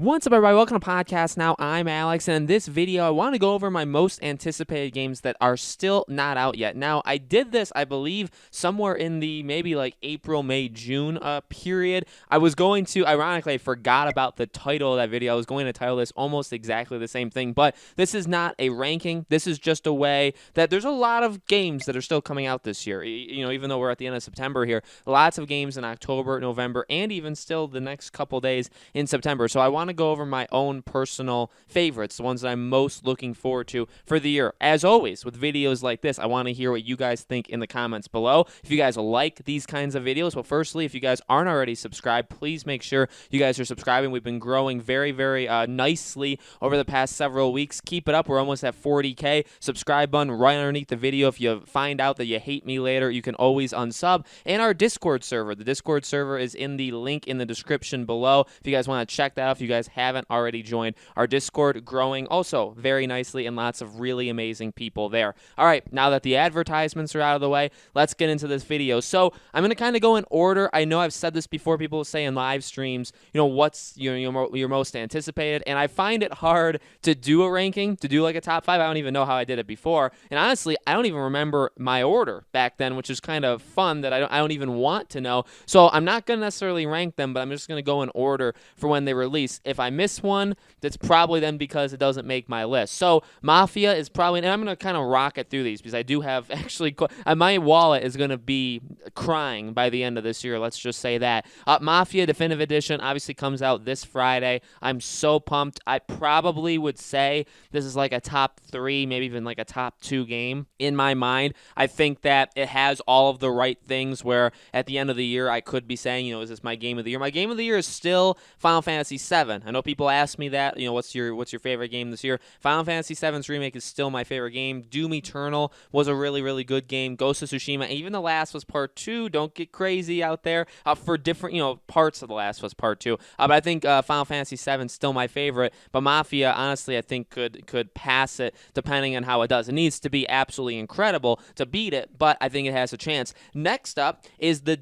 What's up, everybody? Welcome to Podcast Now. I'm Alex, and in this video, I want to go over my most anticipated games that are still not out yet. Now, I did this, I believe, somewhere in the maybe like April, May, June period. I was going to, ironically, I forgot about the title of that video. I was going to title this almost exactly the same thing, but this is not a ranking. This is just a way that there's a lot of games that are still coming out this year. You know, even though we're at the end of September here, lots of games in October, November, and even still the next couple days in September. So I want to go over my own personal favorites, the ones that I'm most looking forward to for the year. As always, with videos like this, I want to hear what you guys think in the comments below. If you guys like these kinds of videos, well, firstly, if you guys aren't already subscribed, please make sure you guys are subscribing. We've been growing very, very nicely over the past several weeks. Keep it up. We're almost at 40K. Subscribe button right underneath the video. If you find out that you hate me later, you can always unsub. And our Discord server. The Discord server is in the link in the description below. If you guys want to check that out, if you guys haven't already joined our Discord, growing also very nicely and lots of really amazing people there. All right, now that the advertisements are out of the way, let's get into this video. So I'm going to kind of go in order. I know I've said this before. People say in live streams, you know, what's your most anticipated, and I find it hard to do a ranking, to do like a top 5. I don't even know how I did it before, and honestly, I don't even remember my order back then, which is kind of fun that I don't even want to know. So I'm not going to necessarily rank them, but I'm just going to go in order for when they release. If I miss one, that's probably then because it doesn't make my list. So Mafia is probably, and I'm going to kind of rocket through these because I do have actually, my wallet is going to be crying by the end of this year. Let's just say that. Mafia Definitive Edition obviously comes out this Friday. I'm so pumped. I probably would say this is like a top 3, maybe even like a top 2 game in my mind. I think that it has all of the right things where at the end of the year, I could be saying, you know, is this my game of the year? My game of the year is still Final Fantasy VII. I know people ask me that, you know, what's your favorite game this year? Final Fantasy VII's remake is still my favorite game. Doom Eternal was a really, really good game. Ghost of Tsushima, even The Last of Us Part 2, don't get crazy out there for different, you know, parts of The Last of Us Part 2. But I think Final Fantasy VII is still my favorite. But Mafia, honestly, I think could pass it depending on how it does. It needs to be absolutely incredible to beat it, but I think it has a chance. Next up is the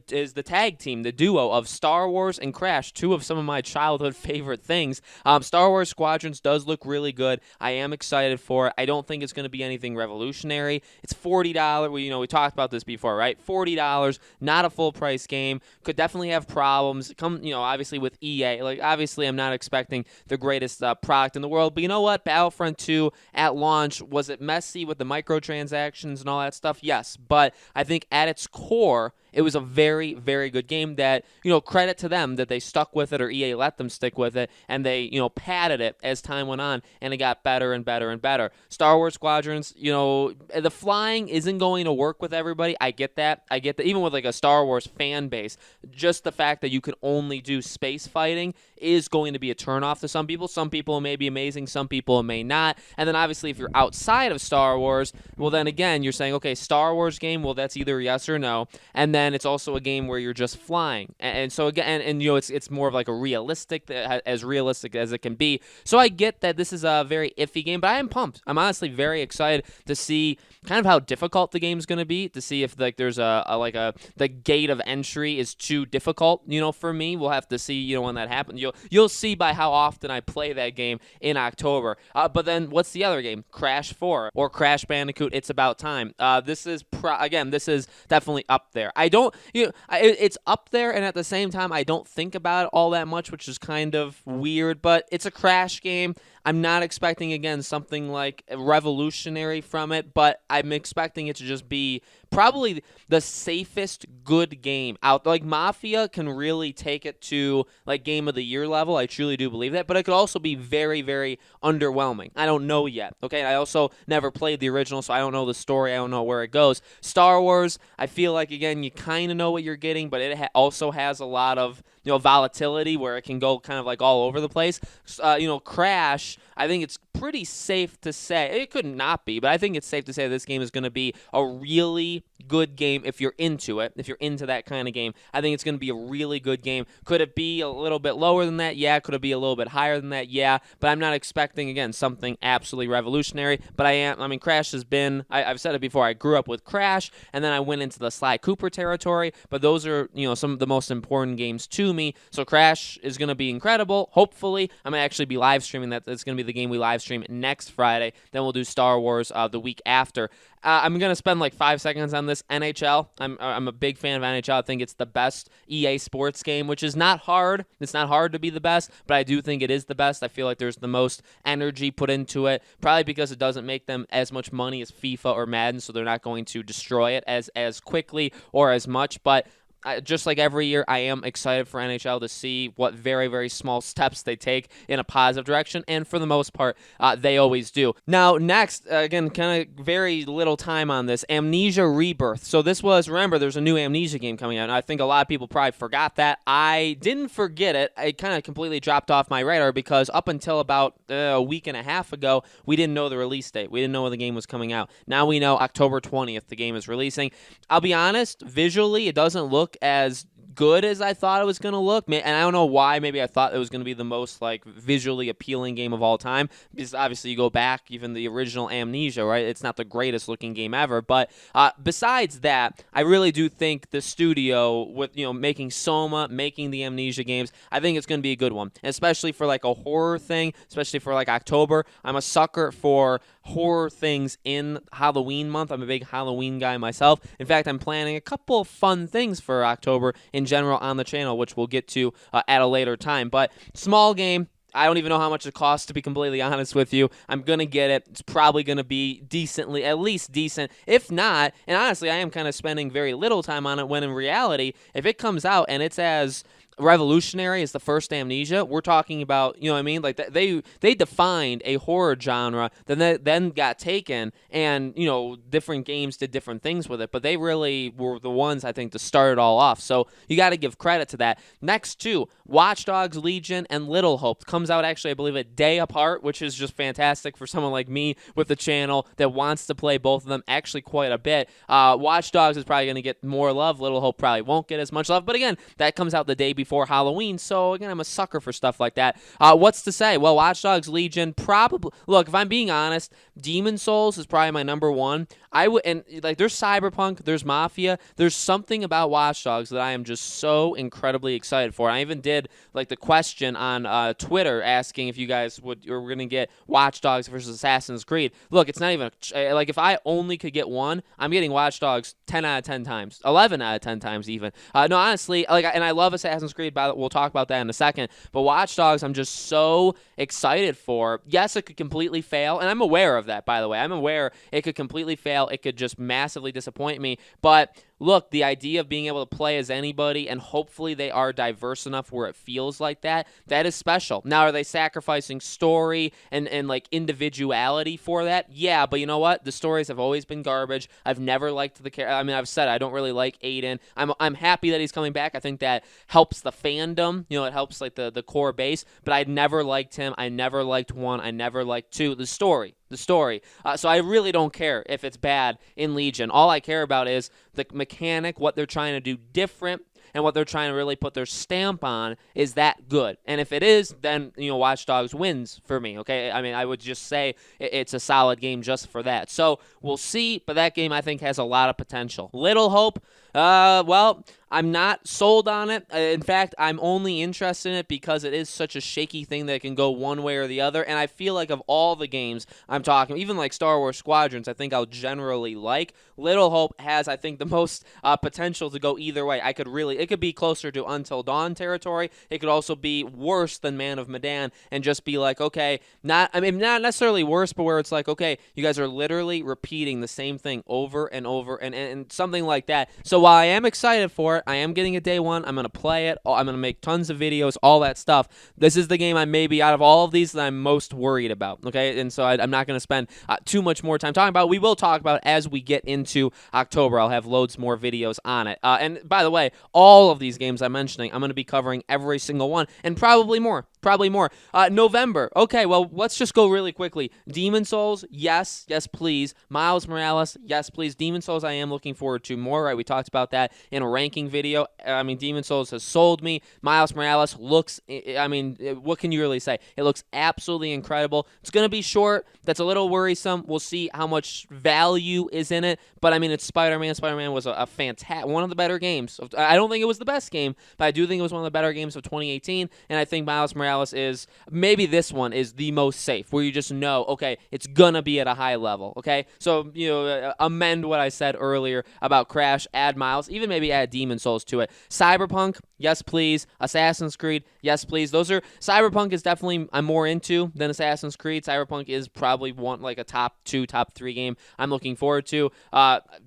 tag team, the duo of Star Wars and Crash, two of some of my childhood favorite things. Star Wars Squadrons does look really good. I am excited for it. I don't think it's going to be anything revolutionary. It's $40. We talked about this before, right? $40, not a full price game. Could definitely have problems. Obviously with EA. Like, obviously, I'm not expecting the greatest product in the world. But you know what? Battlefront 2 at launch, was it messy with the microtransactions and all that stuff? Yes. But I think at its core, it was a very, very good game that, credit to them that they stuck with it, or EA let them stick with it, and they, padded it as time went on, and it got better and better and better. Star Wars Squadrons, the flying isn't going to work with everybody. I get that. Even with like a Star Wars fan base, just the fact that you can only do space fighting is going to be a turnoff to some people. Some people it may be amazing, some people it may not. And then obviously if you're outside of Star Wars, well then again, you're saying, okay, Star Wars game, well that's either yes or no. And then it's also a game where you're just flying. And so again, and it's more of like a realistic as it can be. So I get that this is a very iffy game, but I am pumped. I'm honestly very excited to see kind of how difficult the game's going to be, to see if like there's the gate of entry is too difficult, for me. We'll have to see, when that happens. You'll see by how often I play that game in October. But then what's the other game? Crash 4 or Crash Bandicoot It's About Time. This is definitely up there. It's up there, and at the same time I don't think about it all that much, which is kind of weird, but it's a Crash game. I'm not expecting, again, something like revolutionary from it, but I'm expecting it to just be probably the safest good game out. Like, Mafia can really take it to, like, Game of the Year level. I truly do believe that, but it could also be very, very underwhelming. I don't know yet, okay? I also never played the original, so I don't know the story. I don't know where it goes. Star Wars, I feel like, again, you kind of know what you're getting, but it also has a lot of, volatility where it can go kind of like all over the place. Crash, I think it's pretty safe to say, it could not be, but I think it's safe to say this game is going to be a really good game if you're into it, if you're into that kind of game. I think it's going to be a really good game. Could it be a little bit lower than that? Yeah. Could it be a little bit higher than that? Yeah. But I'm not expecting, again, something absolutely revolutionary. But Crash has been, I've said it before, I grew up with Crash, and then I went into the Sly Cooper territory, but those are, some of the most important games to to me. So Crash is going to be incredible. Hopefully, I'm going to actually be live streaming that. It's going to be the game we live stream next Friday. Then we'll do Star Wars the week after. I'm going to spend like 5 seconds on this. NHL. I'm a big fan of NHL. I think it's the best EA sports game, which is not hard. It's not hard to be the best, but I do think it is the best. I feel like there's the most energy put into it, probably because it doesn't make them as much money as FIFA or Madden, so they're not going to destroy it as quickly or as much, but just like every year, I am excited for NHL to see what very, very small steps they take in a positive direction, and for the most part, they always do. Now, next, again, kind of very little time on this, Amnesia Rebirth. So this was, remember, there's a new Amnesia game coming out, and I think a lot of people probably forgot that. I didn't forget it. It kind of completely dropped off my radar because up until about a week and a half ago, we didn't know the release date. We didn't know when the game was coming out. Now we know October 20th the game is releasing. I'll be honest, visually, it doesn't look as good as I thought it was going to look, and I don't know why. Maybe I thought it was going to be the most like visually appealing game of all time, because obviously you go back, even the original Amnesia, right? It's not the greatest looking game ever, but besides that, I really do think the studio, with making Soma, making the Amnesia games, I think it's going to be a good one, especially for like a horror thing, especially for like October. I'm a sucker for horror things in Halloween month. I'm a big Halloween guy myself. In fact, I'm planning a couple fun things for October in general on the channel, which we'll get to at a later time. But small game. I don't even know how much it costs, to be completely honest with you. I'm going to get it. It's probably going to be decently, at least decent. If not, and honestly, I am kind of spending very little time on it, when in reality, if it comes out and it's as revolutionary as the first Amnesia, we're talking about, you know what I mean? Like they defined a horror genre, then got taken, and different games did different things with it, but they really were the ones, I think, to start it all off. So you got to give credit to that. Next two, Watch Dogs Legion and Little Hope comes out actually, I believe, a day apart, which is just fantastic for someone like me with the channel that wants to play both of them actually quite a bit. Watch Dogs is probably going to get more love. Little Hope probably won't get as much love, but again, that comes out the day before Halloween, so again, I'm a sucker for stuff like that. What's to say? Well, Watch Dogs Legion, probably, look, if I'm being honest, Demon Souls is probably my number one. And like, there's Cyberpunk, there's Mafia, there's something about Watch Dogs that I am just so incredibly excited for. I even did like the question on Twitter asking if you guys were going to get Watch Dogs versus Assassin's Creed. Look, it's not even like, if I only could get one, I'm getting Watch Dogs 10 out of 10 times, 11 out of 10 times even. No, honestly, like, and I love Assassin's Creed. We'll talk about that in a second. But Watch Dogs, I'm just so excited for. Yes, it could completely fail, and I'm aware of that, by the way. I'm aware it could completely fail. It could just massively disappoint me. But look, the idea of being able to play as anybody, and hopefully they are diverse enough where it feels like that is special. Now, are they sacrificing story and like individuality for that? Yeah, but you know what? The stories have always been garbage. I've never liked the character. I mean, I've said I don't really like Aiden. I'm happy that he's coming back. I think that helps the fandom. It helps like the core base, but I never liked him. I never liked 1. I never liked 2. The story. So I really don't care if it's bad in Legion. All I care about is the mechanic, what they're trying to do different, and what they're trying to really put their stamp on. Is that good? And if it is, then Watch Dogs wins for me. Okay, I mean, I would just say it's a solid game just for that. So we'll see, but that game I think has a lot of potential. Little Hope, well, I'm not sold on it. In fact, I'm only interested in it because it is such a shaky thing that can go one way or the other. And I feel like of all the games I'm talking, even like Star Wars Squadrons, I think I'll generally like. Little Hope has, I think, the most potential to go either way. It could be closer to Until Dawn territory. It could also be worse than Man of Medan and just be like, okay, not necessarily worse, but where it's like, okay, you guys are literally repeating the same thing over and over and something like that. So while I am excited for it, I am getting it day one. I'm going to play it. I'm going to make tons of videos, all that stuff. This is the game I maybe out of all of these that I'm most worried about, okay? And so I'm not going to spend too much more time talking about it. We will talk about it as we get into October. I'll have loads more videos on it. And by the way, all of these games I'm mentioning, I'm going to be covering every single one and probably more probably more. November. Okay, well, let's just go really quickly. Demon Souls, yes, please. Miles Morales, yes, please. Demon Souls, I am looking forward to more, right? We talked about that in a ranking video. I mean, Demon Souls has sold me. Miles Morales looks, I mean, what can you really say? It looks absolutely incredible. It's going to be short. That's a little worrisome. We'll see how much value is in it. But, I mean, it's Spider-Man. Spider-Man was a fantastic, one of the better games. I don't think it was the best game, but I do think it was one of the better games of 2018. And I think Miles Morales is, maybe this one is the most safe, where you just know, okay, it's going to be at a high level, okay? So, amend what I said earlier about Crash, add Miles, even maybe add Demon Souls to it. Cyberpunk, yes, please. Assassin's Creed, yes, please. Cyberpunk is definitely I'm more into than Assassin's Creed. Cyberpunk is probably like a top 2, top 3 game I'm looking forward to.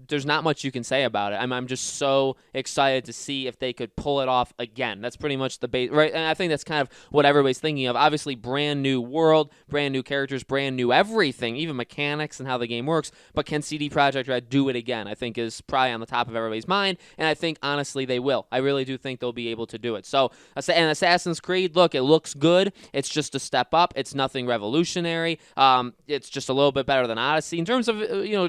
There's not much you can say about it. I'm just so excited to see if they could pull it off again. That's pretty much the base, right? And I think that's kind of what everybody's thinking of. Obviously, brand new world, brand new characters, brand new everything, even mechanics and how the game works. But can CD Projekt Red do it again? I think is probably on the top of everybody's mind, and I think honestly they will. I really do think they'll be able to do it. So, and Assassin's Creed, look, it looks good. It's just a step up. It's nothing revolutionary. It's just a little bit better than Odyssey in terms of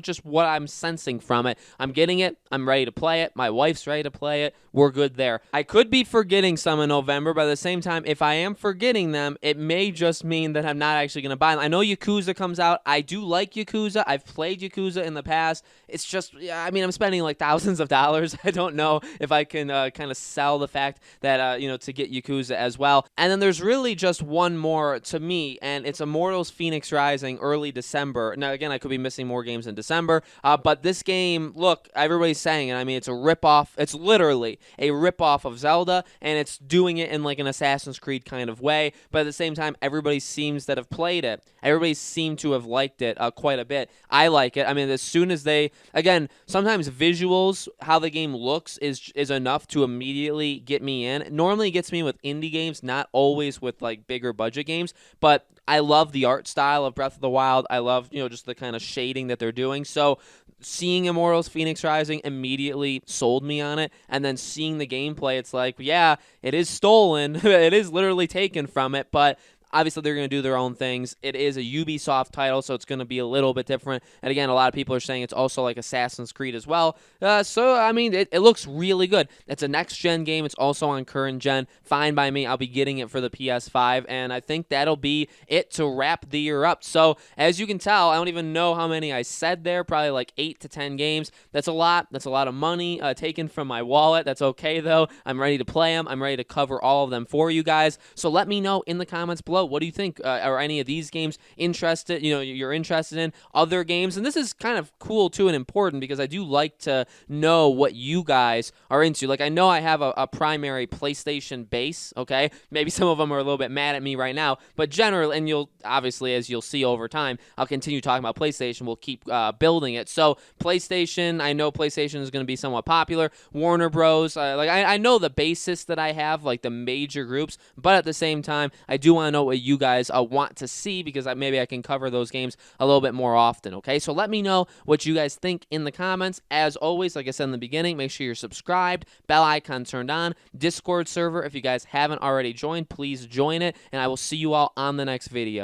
just what I'm sensing from it. I'm getting it. I'm ready to play it. My wife's ready to play it. We're good there. I could be forgetting some in November, but at the same time, if I am forgetting them, it may just mean that I'm not actually going to buy them. I know Yakuza comes out. I do like Yakuza. I've played Yakuza in the past. It's just, I mean, I'm spending like thousands of dollars. I don't know if I can kind of sell the fact that, to get Yakuza as well. And then there's really just one more to me, and it's Immortals Phoenix Rising early December. Now, again, I could be missing more games in December, but this game, look, everybody's saying it. I mean, it's a ripoff. It's literally a ripoff of Zelda, and it's doing it in like an Assassin's Creed kind of way, but at the same time, everybody seems that have played it. Everybody seemed to have liked it quite a bit. I like it. I mean, as soon as again, sometimes visuals, how the game looks is enough to immediately get me in. It normally gets me with indie games, not always with like bigger budget games, but I love the art style of Breath of the Wild. I love, just the kind of shading that they're doing. So seeing Immortals Phoenix Rising immediately sold me on it. And then seeing the gameplay, it's like, yeah, it is stolen. It is literally taken from it, but obviously, they're going to do their own things. It is a Ubisoft title, so it's going to be a little bit different. And again, a lot of people are saying it's also like Assassin's Creed as well. So, I mean, it looks really good. It's a next-gen game. It's also on current gen. Fine by me. I'll be getting it for the PS5, and I think that'll be it to wrap the year up. So, as you can tell, I don't even know how many I said there. Probably like 8 to 10 games. That's a lot. That's a lot of money taken from my wallet. That's okay, though. I'm ready to play them. I'm ready to cover all of them for you guys. So, let me know in the comments below. What do you think? Are any of these games interested? You're interested in other games, and this is kind of cool too and important because I do like to know what you guys are into. Like I know I have a primary PlayStation base. Okay, maybe some of them are a little bit mad at me right now, but generally, and you'll obviously as you'll see over time, I'll continue talking about PlayStation. We'll keep building it. So PlayStation, I know PlayStation is going to be somewhat popular. Warner Bros. I know the basis that I have, like the major groups, but at the same time, I do want to know what you guys want to see because maybe I can cover those games a little bit more often, okay? So let me know what you guys think in the comments. As always, like I said in the beginning, make sure you're subscribed, bell icon turned on, Discord server. If you guys haven't already joined, please join it, and I will see you all on the next video.